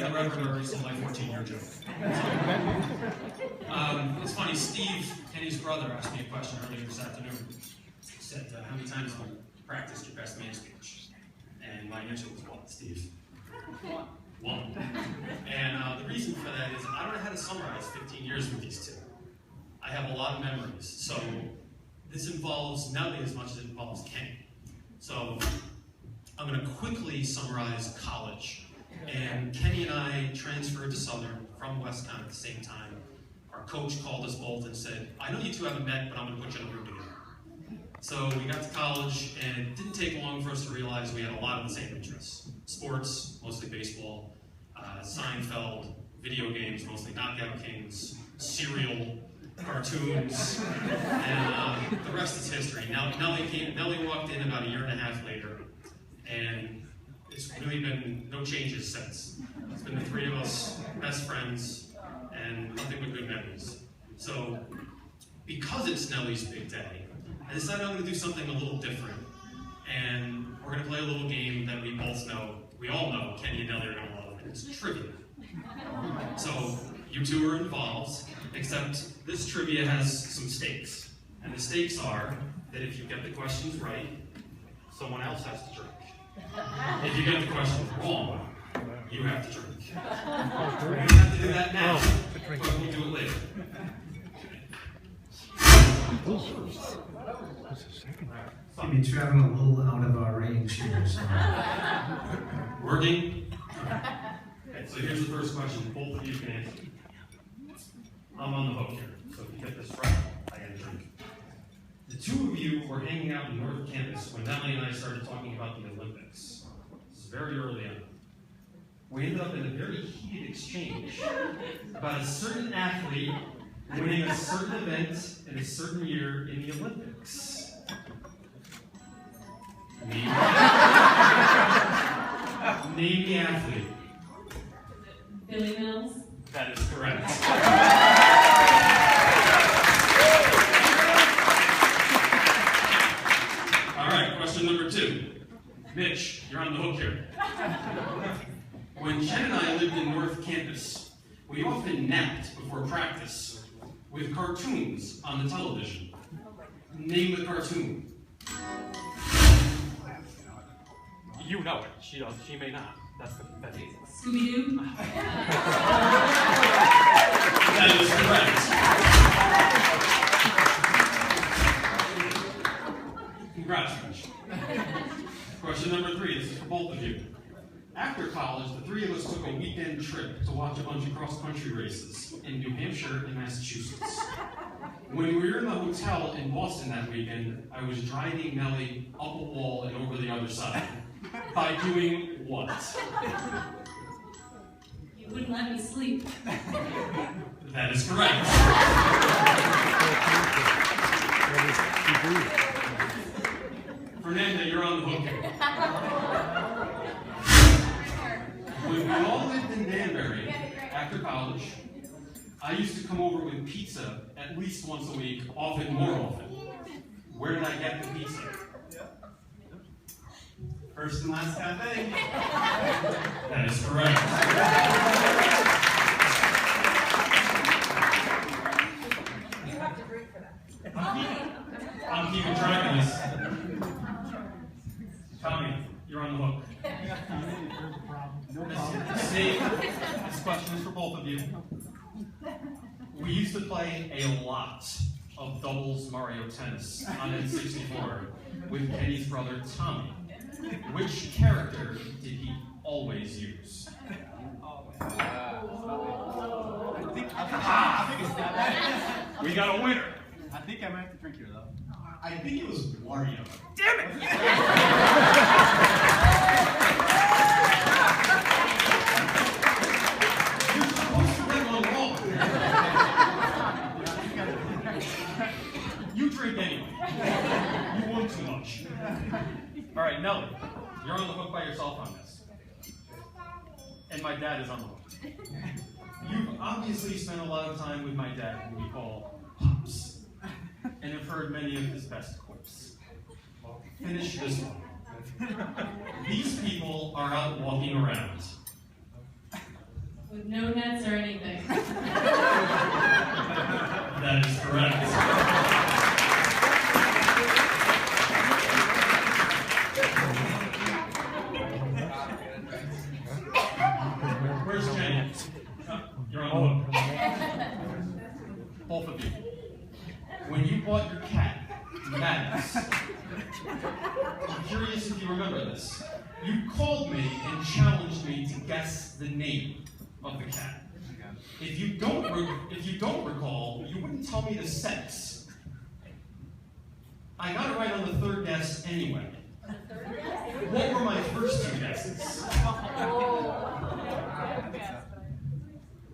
the record of my 14-year joke. It's funny, Steve, Kenny's brother, asked me a question earlier this afternoon. He said, how many times have you practiced your best man speech? And my answer was, what, Steve? One. And the reason for that is I don't know how to summarize 15 years with these two. I have a lot of memories. So this involves Nelly as much as it involves Kenny. So I'm going to quickly summarize college. And Kenny and I transferred to Southern from Westcon at the same time. Our coach called us both and said, I know you two haven't met, but I'm going to put you in a room together. So we got to college, and it didn't take long for us to realize we had a lot of the same interests. Sports, mostly baseball, Seinfeld, video games, mostly Knockout Kings, cereal, cartoons, and the rest is history. Nelly walked in about a year and a half later, and it's really been no changes since. It's been the three of us, best friends, and nothing but good memories. So, because it's Nelly's big day, I decided I'm going to do something a little different. And we're going to play a little game that we all know, Kenny and Nelly are going to love, and it's trivia. So, you two are involved, except this trivia has some stakes. And the stakes are that if you get the questions right, someone else has to drink. If you get the questions wrong, you have to drink. We don't have to do that now, but we'll do it later. Maybe traveling a little out of our range here. So. Working? Okay, so here's the first question. Both of you can answer. I'm on the hook here, so if you get this right, I get a drink. The two of you were hanging out in North Campus when Nelly and I started talking about the Olympics. This is very early on. We ended up in a very heated exchange about a certain athlete winning a certain event in a certain year in the Olympics. Name the athlete. Billy Mills. That is correct. All right, question number 2. Mitch, you're on the hook here. When Jen and I lived in North Campus, we often napped before practice with cartoons on the television. Name the cartoon. You know it. She does. She may not. That's easy. Scooby-Doo. That is correct. Congrats, Mitch. Question number 3. This is for both of you. After college, the three of us took a weekend trip to watch a bunch of cross-country races in New Hampshire and Massachusetts. When we were in the hotel in Boston that weekend, I was driving Nelly up a wall and over the other side. By doing what? You wouldn't let me sleep. That is correct. Fernanda, you're on the hook here. When we all lived in Danbury after college, I used to come over with pizza at least once a week, often more often. Where did I get the pizza? First and Last Cafe. That is correct. You have to drink for that. I'm keeping track of this. Tommy, you're on the hook. See, this question is for both of you. We used to play a lot of doubles Mario Tennis on N64 with Kenny's brother Tommy. Which character did he always use? We got a winner. I think I might have to drink here, though. I think it was Wario. Damn it! You're supposed to bring one wrong. You drink anyway. You won too much. All right, Nelly, you're on the hook by yourself on this. And my dad is on the hook. You've obviously spent a lot of time with my dad, who we call Pops, and have heard many of his best quotes. Finish this one. These people are out walking around. With no nets or anything. That is correct. Where's Jenny? You're on the hook. Both of you. When you bought your cat, Maddox, I'm curious if you remember this. You called me and challenged me to guess the name of the cat. If you don't recall, you wouldn't tell me the sex. I got it right on the third guess anyway. What were my first two guesses?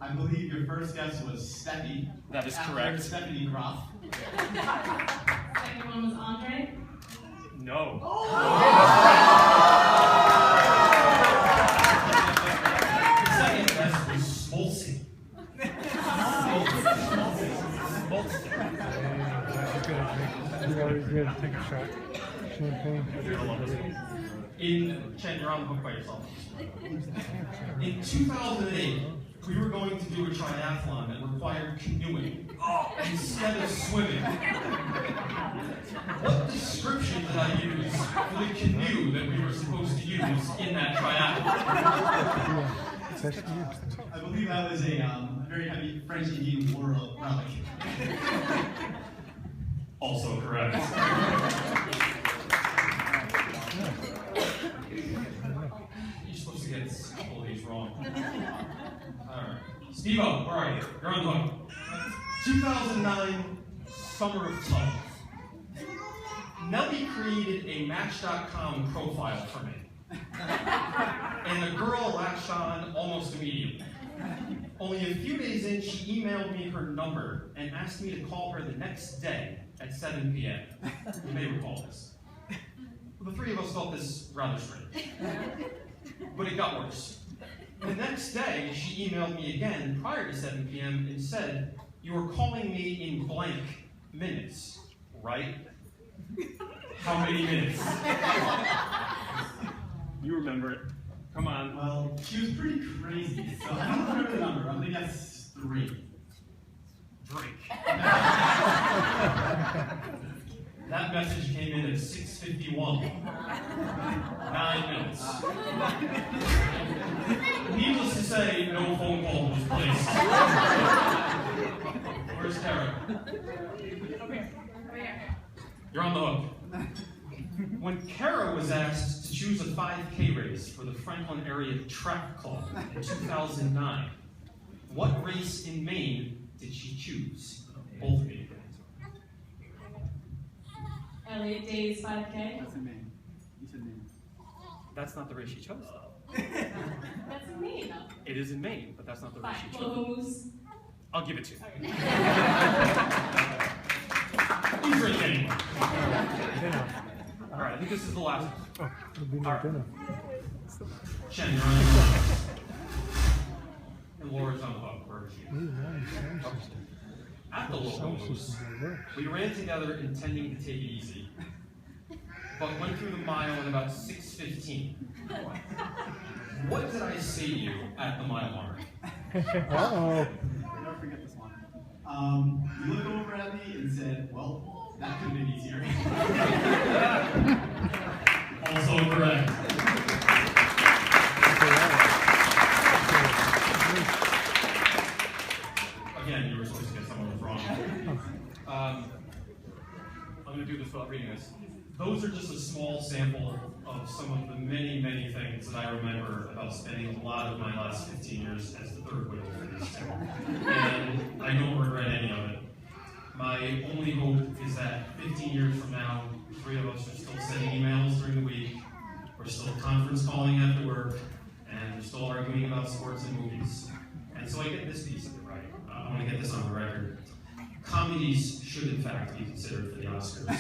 I believe your first guess was Steffi. That is After correct. Stephanie Groff. Second one was Andre. No. The second guess was Smolsey. You gotta take a shot. Champagne. Chen, you're on the hook by yourself. In 2008, we were going to do a triathlon that required canoeing instead of swimming. What description did I use for the canoe that we were supposed to use in that triathlon? It's actually you. I believe that was a very heavy French Indian war relic. Also correct. You're supposed to get all these wrong. Alright. Steve-O, where are you? You're on the hook. 2009 Summer of Love. Nelly created a Match.com profile for me. And the girl latched on almost immediately. Only a few days in, she emailed me her number and asked me to call her the next day at 7 p.m. You may recall this. The three of us felt this rather strange. But it got worse. The next day, she emailed me again prior to 7 p.m. and said, "You were calling me in blank minutes, right?" How many minutes? You remember it. Come on. Well, she was pretty crazy, so I don't remember the number. I'm gonna guess 3. Drink. That message came in at 6:51. 9 minutes. Needless to say, no phone call was placed. Where's Kara? Over here. You're on the hook. When Kara was asked to choose a 5K race for the Franklin Area Track Club in 2009, what race in Maine did she choose? Both of you. Elliot Days 5K. That's in Maine. You said Maine. That's not the race she chose, though. That's in Maine, though. It is in Maine, but that's not the race Fine. she chose. Booze. I'll give it to you. You drink anyway. Dinner. All right, I think this is the last one. Oh, it'll be no Alright. dinner. Chen, you're on the hook. And Laura's on the hook. Where is she? Ooh, nice. Sound system. At the local Sound moves, system that works. we ran together intending to take it easy, but went through the mile in about 6:15. What did I say to you at the mile mark? Uh-oh. I'll never forget this one. You looked over at me and said, "Well, that could have been easier." Also correct. Again, you were supposed to get some of those wrong. I'm going to do this without reading this. Those are just a small sample of some of the many, many things that I remember about spending a lot of my last 15 years as the third wheel for these two. And I don't regret any of it. My only hope is that 15 years from now, the three of us are still sending emails during the week, we're still conference calling after work, and we're still arguing about sports and movies. And so I get this piece of it right. I want to get this on the record. Comedies should in fact be considered for the Oscars.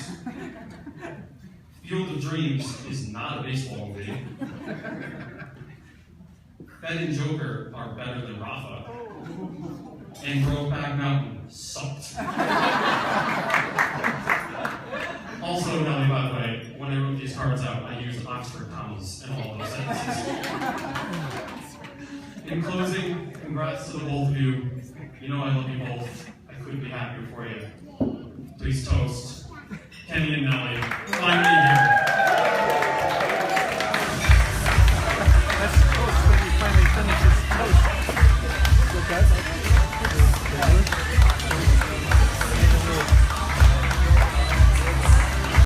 Field of Dreams is not a baseball movie. Fed and Joker are better than Rafa. And Brokeback Mountain sucked. Also, Nelly, by the way, when I wrote these cards out, I used Oxford commas in all of those sentences. In closing, congrats to the both of you. You know I love you both. I couldn't be happier for you. Please toast Kenny and Nellie. Finally